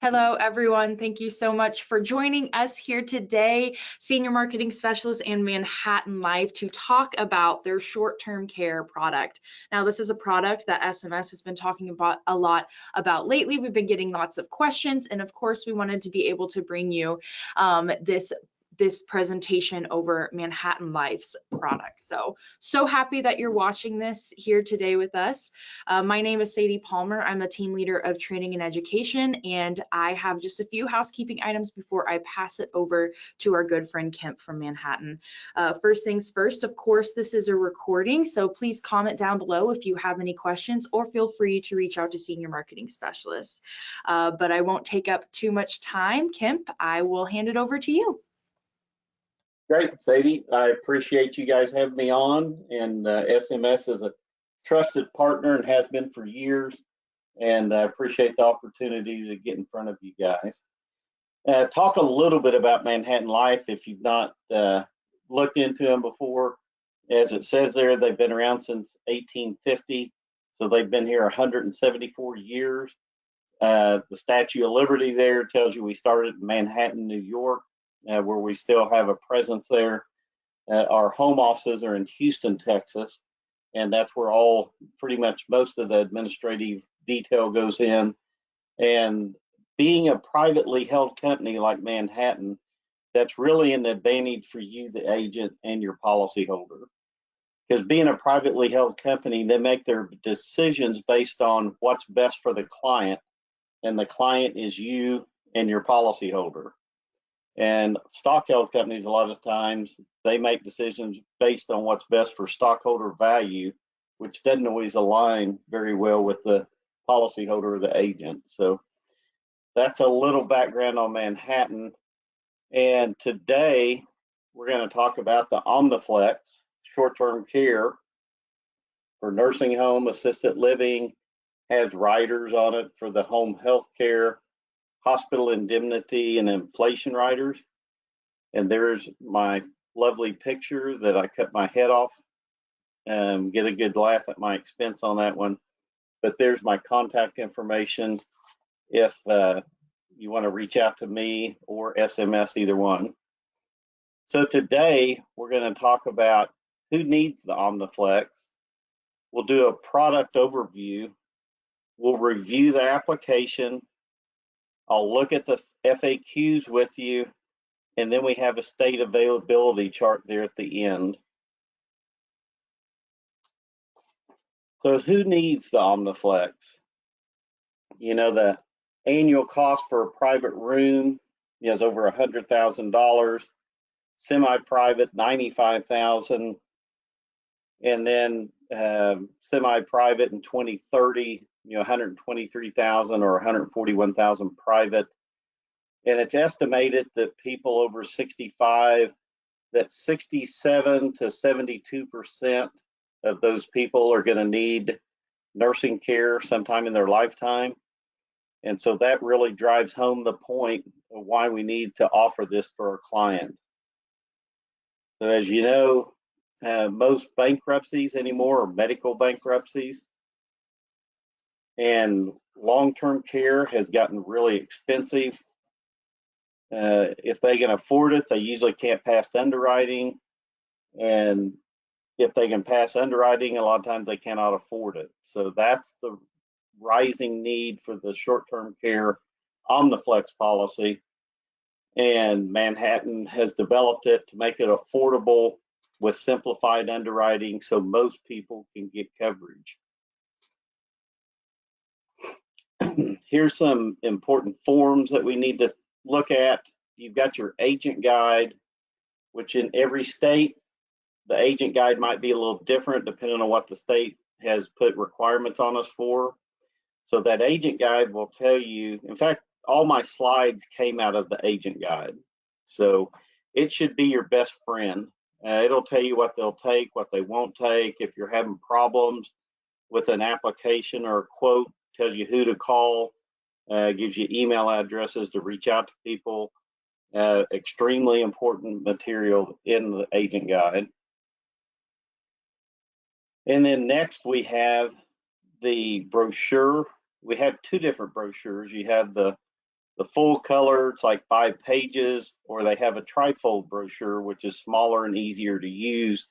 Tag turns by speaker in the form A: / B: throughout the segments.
A: Hello, everyone. Thank you so much for joining us here today, Senior Marketing Specialist and Manhattan Life, to talk about their short-term care product. Now, this is a product that SMS has been talking about a lot about lately. We've been getting lots of questions, and of course, we wanted to be able to bring you this presentation over Manhattan Life's product. So happy that you're watching this here today with us. My name is Sadie Palmer. I'm the team leader of training and education, and I have just a few housekeeping items before I pass it over to our good friend Kemp from Manhattan. First things first, of course, this is a recording, so please comment down below if you have any questions, or feel free to reach out to senior marketing specialists. But I won't take up too much time. Kemp, I will hand it over to you.
B: Great, Sadie. I appreciate you guys having me on, and SMS is a trusted partner and has been for years, and I appreciate the opportunity to get in front of you guys. Talk a little bit about Manhattan Life if you've not looked into them before. As it says there, they've been around since 1850, so they've been here 174 years. The Statue of Liberty there tells you we started in Manhattan, New York, where we still have a presence there. Our home offices are in Houston, Texas, and that's where pretty much most of the administrative detail goes in. And being a privately held company like Manhattan, that's really an advantage for you, the agent, and your policyholder. Because being a privately held company, they make their decisions based on what's best for the client, and the client is you and your policyholder. And stock held companies, a lot of times, they make decisions based on what's best for stockholder value, which doesn't always align very well with the policyholder or the agent. So that's a little background on Manhattan. And today we're going to talk about the OmniFlex short-term care for nursing home, assisted living, has riders on it for the home health care, hospital indemnity, and inflation riders. And there's my lovely picture that I cut my head off. Get a good laugh at my expense on that one. But there's my contact information if you want to reach out to me or SMS, either one. So today we're going to talk about who needs the OmniFlex. We'll do a product overview. We'll review the application. I'll look at the FAQs with you, and then we have a state availability chart there at the end. So who needs the OmniFlex? You know, the annual cost for a private room is over $100,000, semi-private $95,000, and then semi-private in 2030, $123,000 or $141,000 private. And it's estimated that people over 65, that 67 to 72% of those people are going to need nursing care sometime in their lifetime. And so that really drives home the point of why we need to offer this for our clients. So as you know, most bankruptcies anymore are medical bankruptcies, and long-term care has gotten really expensive. If they can afford it, they usually can't pass underwriting, and if they can pass underwriting, a lot of times they cannot afford it. So that's the rising need for the short-term care OmniFlex policy, and Manhattan has developed it to make it affordable with simplified underwriting so most people can get coverage. Here's some important forms that we need to look at. You've got your agent guide, which in every state, the agent guide might be a little different depending on what the state has put requirements on us for. So that agent guide will tell you, in fact, all my slides came out of the agent guide. So it should be your best friend. It'll tell you what they'll take, what they won't take. If you're having problems with an application or a quote, tells you who to call, gives you email addresses to reach out to people. Extremely important material in the agent guide. And then next we have the brochure. We have two different brochures. You have the The full color, it's like 5 pages, or they have a trifold brochure, which is smaller and easier to use.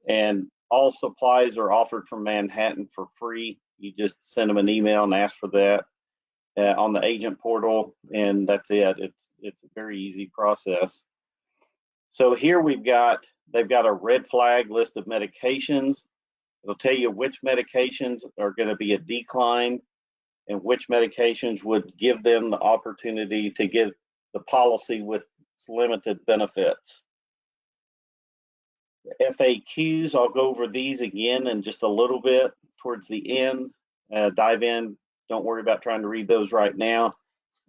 B: And all supplies are offered from Manhattan for free. You just send them an email and ask for that on the agent portal, and that's it. It's a very easy process. So here they've got a red flag list of medications. It'll tell you which medications are going to be a decline and which medications would give them the opportunity to get the policy with limited benefits. The FAQs, I'll go over these again in just a little bit towards the end. Dive in. Don't worry about trying to read those right now.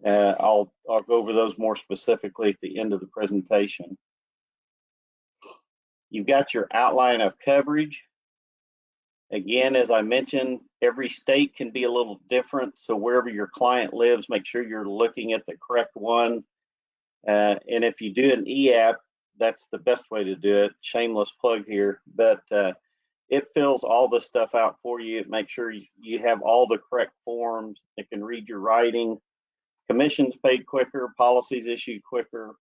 B: I'll go over those more specifically at the end of the presentation. You've got your outline of coverage. Again, as I mentioned, every state can be a little different. So wherever your client lives, make sure you're looking at the correct one. And if you do an e-app, that's the best way to do it. Shameless plug here, but it fills all the stuff out for you. It makes sure you have all the correct forms. It can read your writing. Commissions paid quicker, policies issued quicker.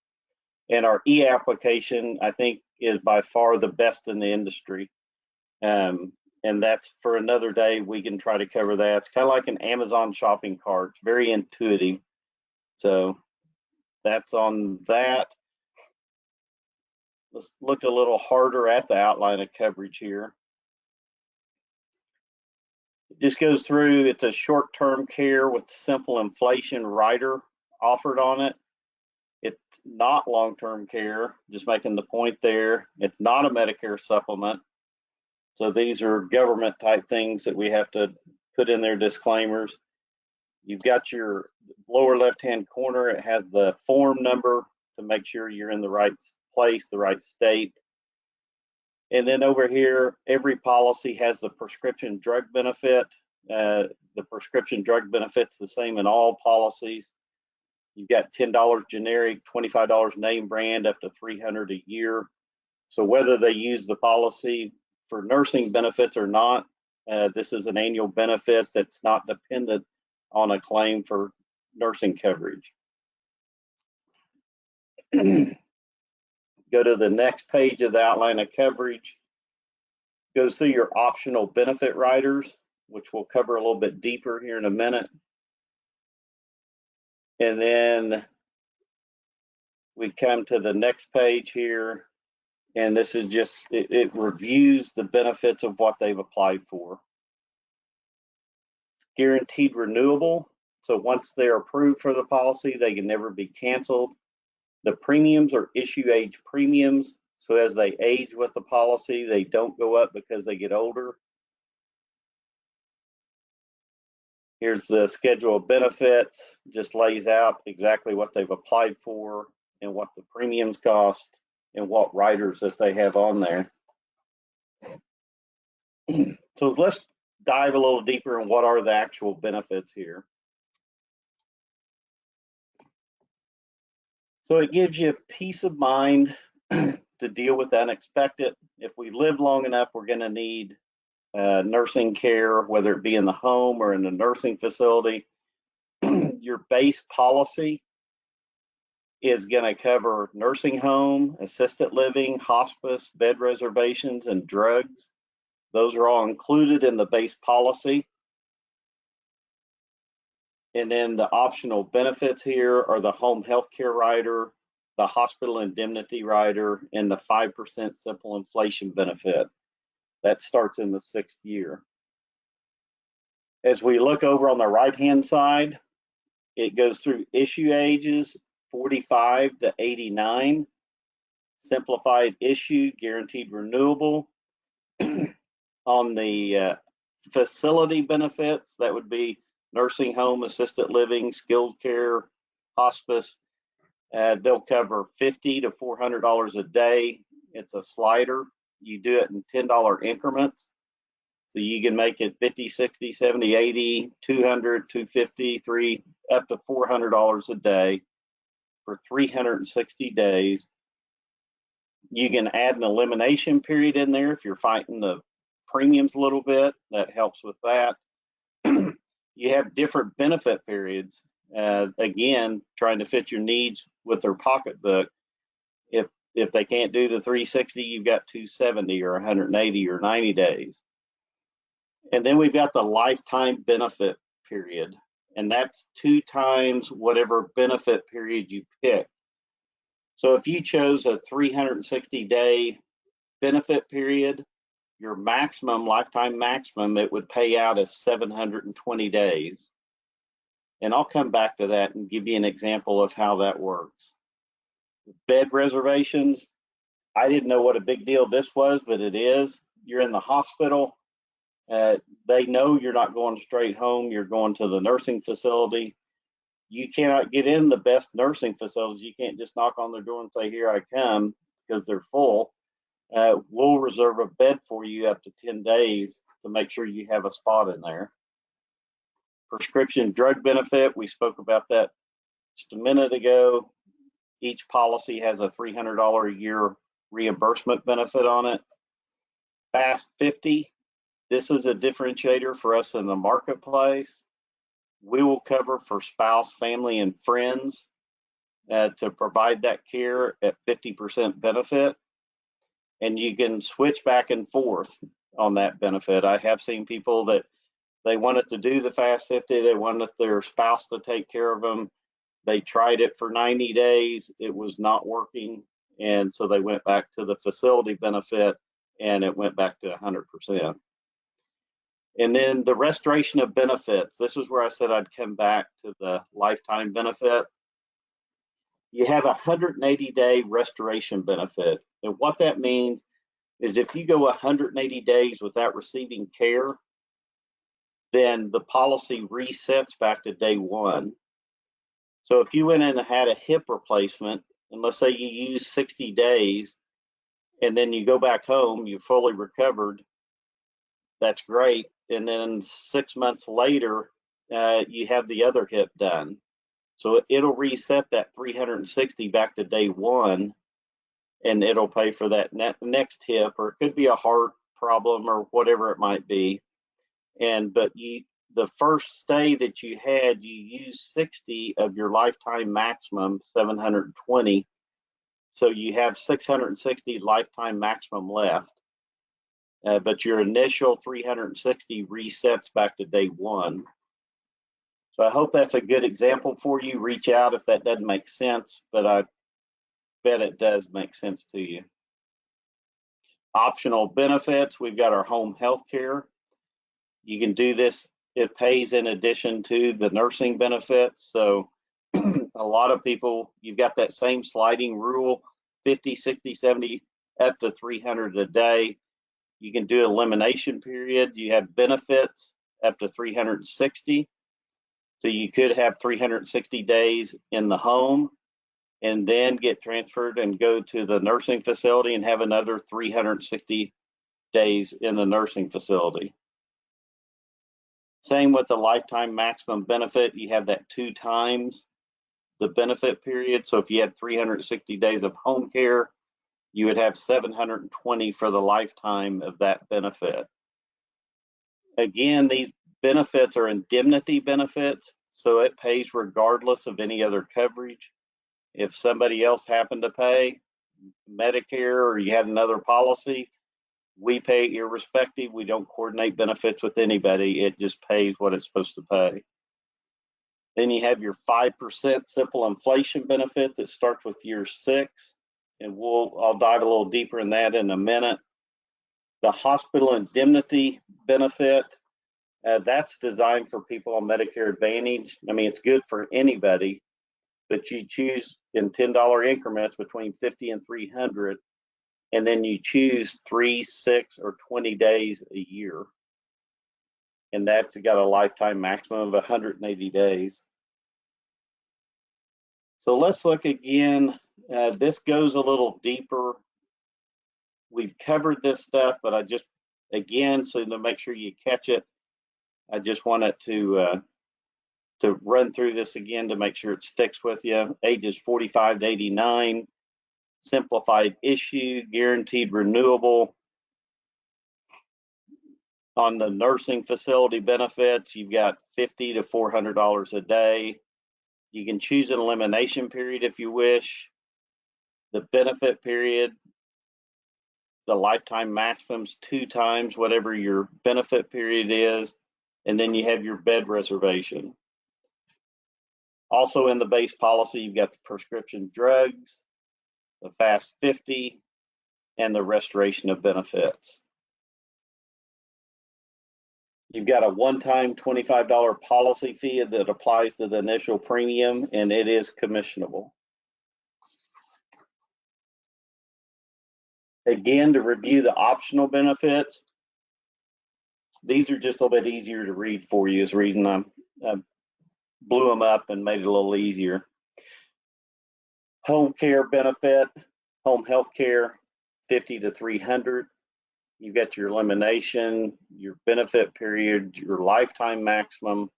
B: And our e-application, I think, is by far the best in the industry. And that's for another day. We can try to cover that. It's kind of like an Amazon shopping cart. It's very intuitive. So that's on that. Let's look a little harder at the outline of coverage here. It just goes through, it's a short-term care with simple inflation rider offered on it. It's not long-term care, just making the point there. It's not a Medicare supplement. So these are government type things that we have to put in their disclaimers. You've got your lower left-hand corner. It has the form number to make sure you're in the right place, the right state. And then over here, every policy has the prescription drug benefit. The prescription drug benefit's the same in all policies. You've got $10 generic, $25 name brand, up to $300 a year. So whether they use the policy for nursing benefits or not, this is an annual benefit that's not dependent on a claim for nursing coverage. Go to the next page of the outline of coverage. Goes through your optional benefit riders, which we'll cover a little bit deeper here in a minute. And then we come to the next page here, and this is just, it reviews the benefits of what they've applied for. Guaranteed renewable. So once they're approved for the policy, they can never be canceled. The premiums are issue age premiums. So as they age with the policy, they don't go up because they get older. Here's the schedule of benefits, just lays out exactly what they've applied for and what the premiums cost and what riders that they have on there. So let's dive a little deeper in what are the actual benefits here. So it gives you peace of mind to deal with the unexpected. If we live long enough, we're going to need nursing care, whether it be in the home or in a nursing facility. Your base policy is going to cover nursing home, assisted living, hospice, bed reservations, and drugs. Those are all included in the base policy. And then the optional benefits here are the home health care rider, the hospital indemnity rider, and the 5% simple inflation benefit. That starts in the 6th year. As we look over on the right-hand side, it goes through issue ages 45 to 89, simplified issue, guaranteed renewable. On the facility benefits, that would be nursing home, assisted living, skilled care, hospice. They'll cover $50 to $400 a day. It's a slider. You do it in $10 increments. So you can make it 50, 60, 70, 80, 200, 250, 3, up to $400 a day for 360 days. You can add an elimination period in there if you're fighting the premiums a little bit. That helps with that. You have different benefit periods. Again, trying to fit your needs with their pocketbook. If they can't do the 360, you've got 270 or 180 or 90 days. And then we've got the lifetime benefit period, and that's 2 times whatever benefit period you pick. So if you chose a 360-day benefit period, your maximum, lifetime maximum, it would pay out as 720 days. And I'll come back to that and give you an example of how that works. Bed reservations, I didn't know what a big deal this was, but it is. You're in the hospital. They know you're not going straight home. You're going to the nursing facility. You cannot get in the best nursing facilities. You can't just knock on their door and say, "Here I come," because they're full. We'll reserve a bed for you up to 10 days to make sure you have a spot in there. Prescription drug benefit, we spoke about that just a minute ago. Each policy has a $300 a year reimbursement benefit on it. Fast 50, this is a differentiator for us in the marketplace. We will cover for spouse, family, and friends to provide that care at 50% benefit. And you can switch back and forth on that benefit. I have seen people that they wanted to do the Fast 50, they wanted their spouse to take care of them. They tried it for 90 days, it was not working. And so they went back to the facility benefit and it went back to 100%. And then the restoration of benefits. This is where I said I'd come back to the lifetime benefit. You have a 180-day restoration benefit. And what that means is if you go 180 days without receiving care, then the policy resets back to day one. So if you went in and had a hip replacement, and let's say you use 60 days, and then you go back home, you're fully recovered, that's great. And then 6 months later, you have the other hip done. So it'll reset that 360 back to day one, and it'll pay for that next hip, or it could be a heart problem or whatever it might be. But the first stay that you had, you used 60 of your lifetime maximum, 720. So you have 660 lifetime maximum left. But your initial 360 resets back to day one. So I hope that's a good example for you. Reach out if that doesn't make sense, but I bet it does make sense to you. Optional benefits, we've got our home health care. You can do this, it pays in addition to the nursing benefits. So a lot of people, you've got that same sliding rule, 50, 60, 70, up to 300 a day. You can do elimination period. You have benefits up to 360. So you could have 360 days in the home and then get transferred and go to the nursing facility and have another 360 days in the nursing facility. Same with the lifetime maximum benefit. You have that 2 times the benefit period. So if you had 360 days of home care, you would have 720 for the lifetime of that benefit. Again, these benefits are indemnity benefits, so it pays regardless of any other coverage. If somebody else happened to pay Medicare or you had another policy, we pay irrespective. We don't coordinate benefits with anybody. It just pays what it's supposed to pay. Then you have your 5% simple inflation benefit that starts with year 6. And I'll dive a little deeper in that in a minute. The hospital indemnity benefit, that's designed for people on Medicare Advantage. I mean, it's good for anybody, but you choose in $10 increments between 50 and 300, and then you choose 3, 6, or 20 days a year. And that's got a lifetime maximum of 180 days. So let's look again. This goes a little deeper. We've covered this stuff, but I just, again, so to make sure you catch it, I just wanted to run through this again to make sure it sticks with you. Ages 45 to 89, simplified issue, guaranteed renewable. On the nursing facility benefits, you've got $50 to $400 a day. You can choose an elimination period if you wish, the benefit period, the lifetime maximums 2 times whatever your benefit period is, and then you have your bed reservation. Also in the base policy, you've got the prescription drugs, the Fast 50, and the restoration of benefits. You've got a one-time $25 policy fee that applies to the initial premium, and it is commissionable. Again, to review the optional benefits, these are just a little bit easier to read for you, is the reason I blew them up and made it a little easier. Home care benefit, home health care, 50 to 300. You've got your elimination, your benefit period, your lifetime maximum.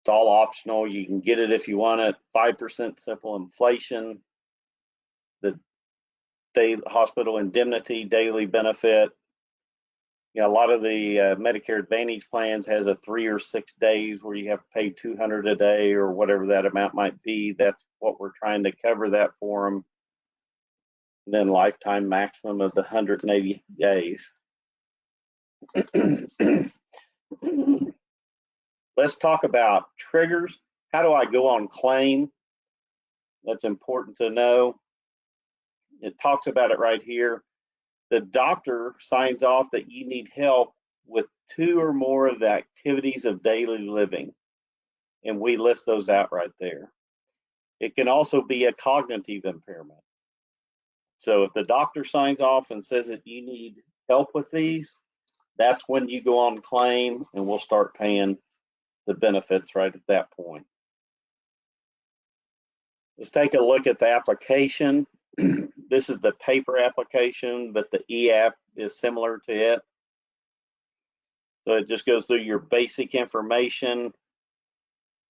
B: It's all optional. You can get it if you want it. 5% simple inflation, the hospital indemnity daily benefit. You know, a lot of the Medicare Advantage plans has a 3 or 6 days where you have to pay $200 a day or whatever that amount might be. That's what we're trying to cover that for them. And then lifetime maximum of the 180 days. Let's talk about triggers. How do I go on claim? That's important to know. It talks about it right here. The doctor signs off that you need help with 2 or more of the activities of daily living. And we list those out right there. It can also be a cognitive impairment. So if the doctor signs off and says that you need help with these, that's when you go on claim and we'll start paying the benefits right at that point. Let's take a look at the application. This is the paper application, but the e-app is similar to it. So it just goes through your basic information.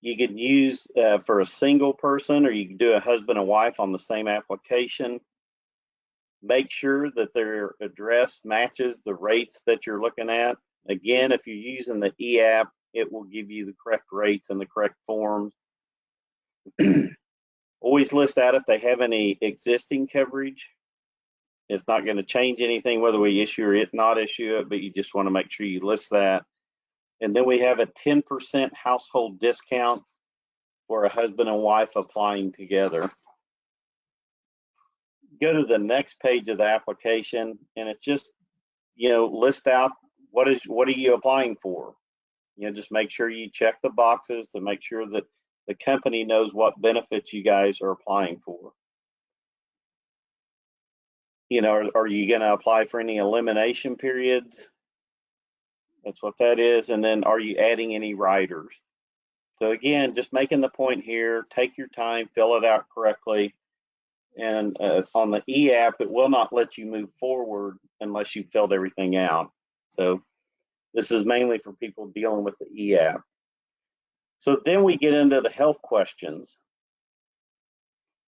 B: You can use for a single person, or you can do a husband and wife on the same application. Make sure that their address matches the rates that you're looking at. Again, if you're using the e-app, it will give you the correct rates and the correct forms. Always list out if they have any existing coverage. It's not going to change anything whether we issue or not issue it, but you just want to make sure you list that. And then we have a 10% household discount for a husband and wife applying together. Go to the next page of the application, and it's just, you know, list out what are you applying for. You know, just make sure you check the boxes to make sure that the company knows what benefits you guys are applying for. You know, are you going to apply for any elimination periods? That's what that is. And then are you adding any riders? So again, just making the point here, take your time, fill it out correctly. And on the e-app, it will not let you move forward unless you filled everything out. So this is mainly for people dealing with the e-app. So then we get into the health questions.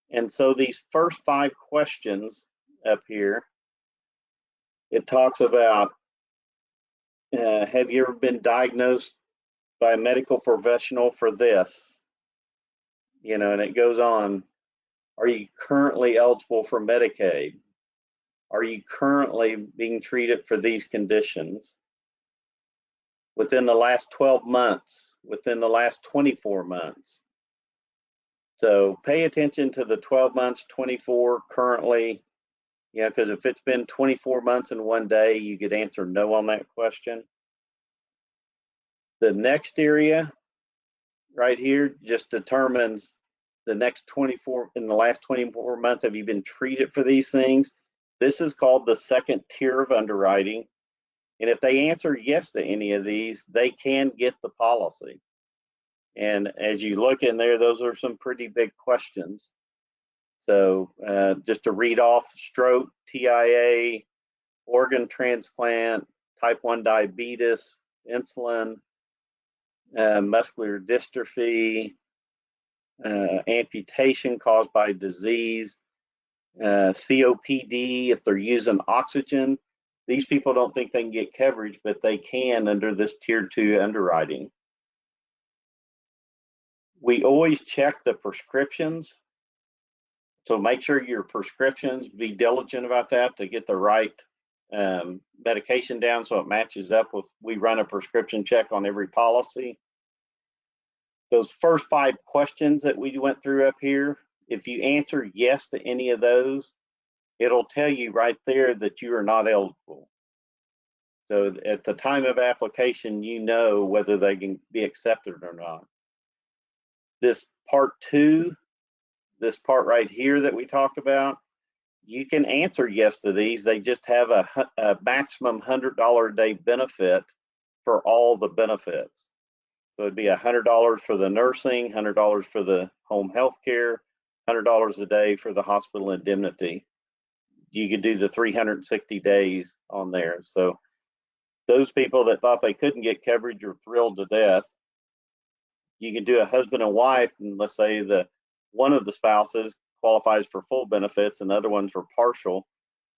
B: And so these first 5 questions up here, it talks about, have you ever been diagnosed by a medical professional for this? You know, and it goes on. Are you currently eligible for Medicaid? Are you currently being treated for these conditions? Within the last 12 months, within the last 24 months. So pay attention to the 12 months, 24 currently, you know, because if it's been 24 months in one day, you could answer no on that question. The next area right here just determines the next 24, in the last 24 months, have you been treated for these things? This is called the second tier of underwriting. And if they answer yes to any of these, they can get the policy. And as you look in there, those are some pretty big questions. So just to read off: stroke, TIA, organ transplant, type 1 diabetes, insulin, muscular dystrophy, amputation caused by disease, COPD if they're using oxygen. These people don't think they can get coverage, but they can under this tier 2 underwriting. We always check the prescriptions. So make sure your prescriptions, be diligent about that to get the right medication down so it matches up with, we run a prescription check on every policy. Those first 5 questions that we went through up here, if you answer yes to any of those, it'll tell you right there that you are not eligible. So at the time of application, you know whether they can be accepted or not. This part 2, this part right here that we talked about, you can answer yes to these. They just have a maximum $100 a day benefit for all the benefits. So it'd be $100 for the nursing, $100 for the home health care, $100 a day for the hospital indemnity. You could do the 360 days on there. So those people that thought they couldn't get coverage are thrilled to death. You can do a husband and wife, and let's say the one of the spouses qualifies for full benefits and the other one's for partial,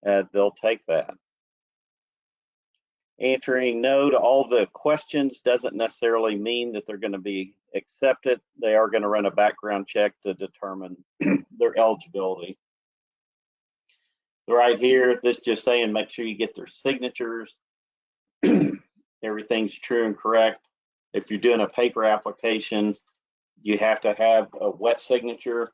B: they'll take that. Answering no to all the questions doesn't necessarily mean that they're going to be accepted. They are going to run a background check to determine their eligibility. Right here, this just saying make sure you get their signatures. Everything's true and correct. If you're doing a paper application, you have to have a wet signature.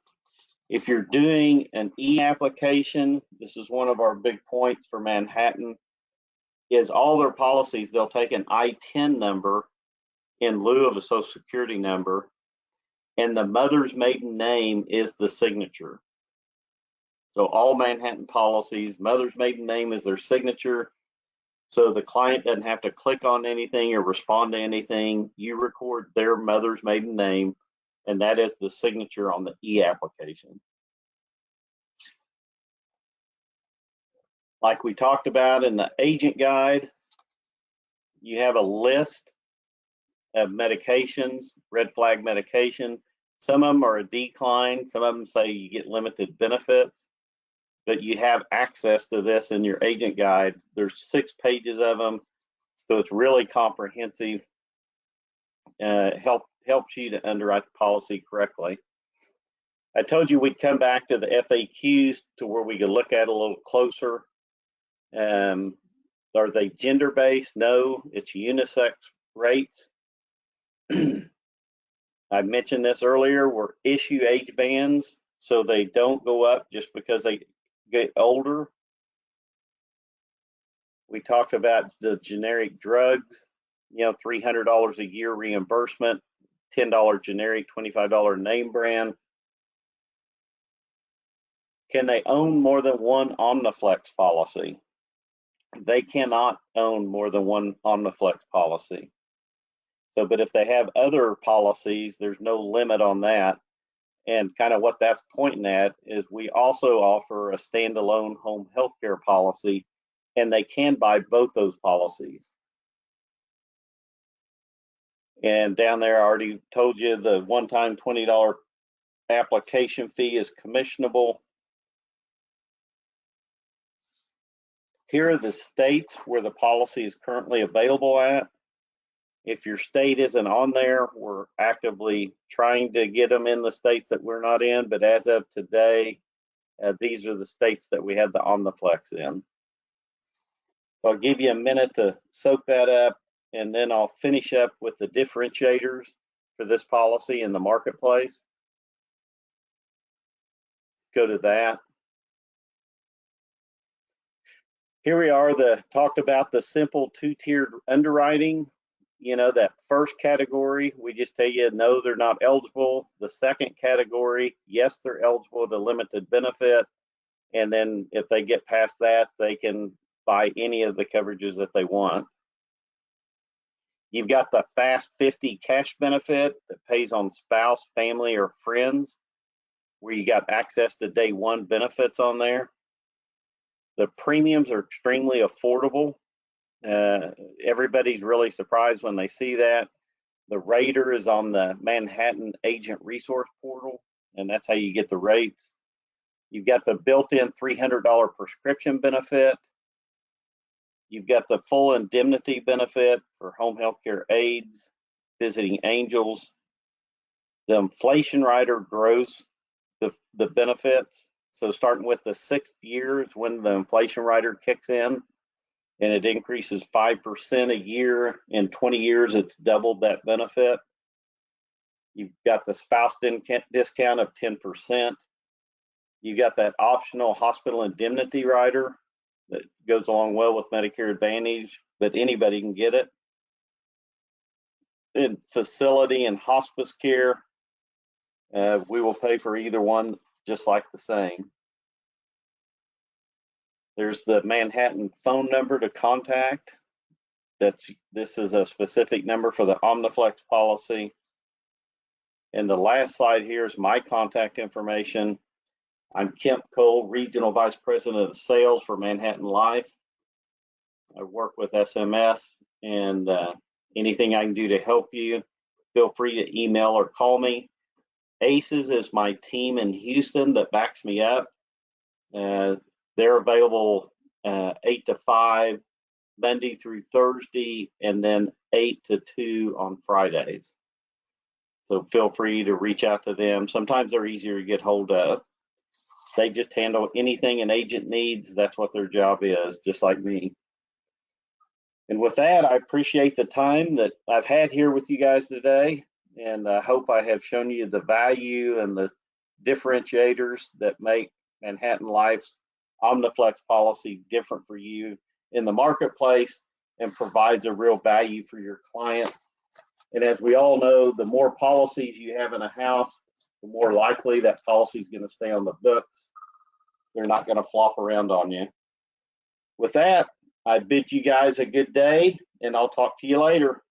B: If you're doing an e-application, this is one of our big points for Manhattan, is all their policies, they'll take an I-10 number in lieu of a social security number, and the mother's maiden name is the signature. So all Manhattan policies, mother's maiden name is their signature. So the client doesn't have to click on anything or respond to anything. You record their mother's maiden name, and that is the signature on the e-application. Like we talked about in the agent guide, you have a list of medications, red flag medication. Some of them are a decline. Some of them say you get limited benefits, but you have access to this in your agent guide. There's 6 pages of them, so it's really comprehensive. Helps you to underwrite the policy correctly. I told you we'd come back to the FAQs to where we could look at a little closer. Are they gender-based? No, it's unisex rates. I mentioned this earlier, we're issue age bands, so they don't go up just because they get older. We talked about the generic drugs, $300 a year reimbursement, $10 generic, $25 name brand. Can they own more than one Omniflex policy? They cannot own more than one Omniflex policy. So, but if they have other policies, there's no limit on that. And kind of what that's pointing at is we also offer a standalone home health care policy, and they can buy both those policies. And down there, I already told you the one-time $20 application fee is commissionable. Here are the states where the policy is currently available at. If your state isn't on there, we're actively trying to get them in the states that we're not in, but as of today, these are the states that we have the Omniflex in. So I'll give you a minute to soak that up, and then I'll finish up with the differentiators for this policy in the marketplace. Go to that. Here we are, talked about the simple 2-tiered underwriting. That first category, we just tell you, no, they're not eligible. The second category, yes, they're eligible to limited benefit. And then if they get past that, they can buy any of the coverages that they want. You've got the Fast 50 cash benefit that pays on spouse, family, or friends, where you got access to day 1 benefits on there. The premiums are extremely affordable. Everybody's really surprised when they see that. The rater is on the Manhattan Agent Resource Portal, and that's how you get the rates. You've got the built-in $300 prescription benefit. You've got the full indemnity benefit for home health care aides, visiting angels. The inflation rider grows the benefits. So starting with the 6th year is when the inflation rider kicks in, and it increases 5% a year. In 20 years, it's doubled that benefit. You've got the spouse discount of 10%. You got that optional hospital indemnity rider that goes along well with Medicare Advantage, but anybody can get it. In facility and hospice care, we will pay for either one just like the same. There's the Manhattan phone number to contact. This is a specific number for the Omniflex policy. And the last slide here is my contact information. I'm Kemp Cole, Regional Vice President of Sales for ManhattanLife. I work with SMS, and anything I can do to help you, feel free to email or call me. ACES is my team in Houston that backs me up. They're available 8 to 5, Monday through Thursday, and then 8 to 2 on Fridays. So feel free to reach out to them. Sometimes they're easier to get hold of. They just handle anything an agent needs. That's what their job is, just like me. And with that, I appreciate the time that I've had here with you guys today, and I hope I have shown you the value and the differentiators that make ManhattanLife's Omniflex policy different for you in the marketplace and provides a real value for your client. And as we all know, the more policies you have in a house, the more likely that policy is going to stay on the books. They're not going to flop around on you. With that, I bid you guys a good day, and I'll talk to you later.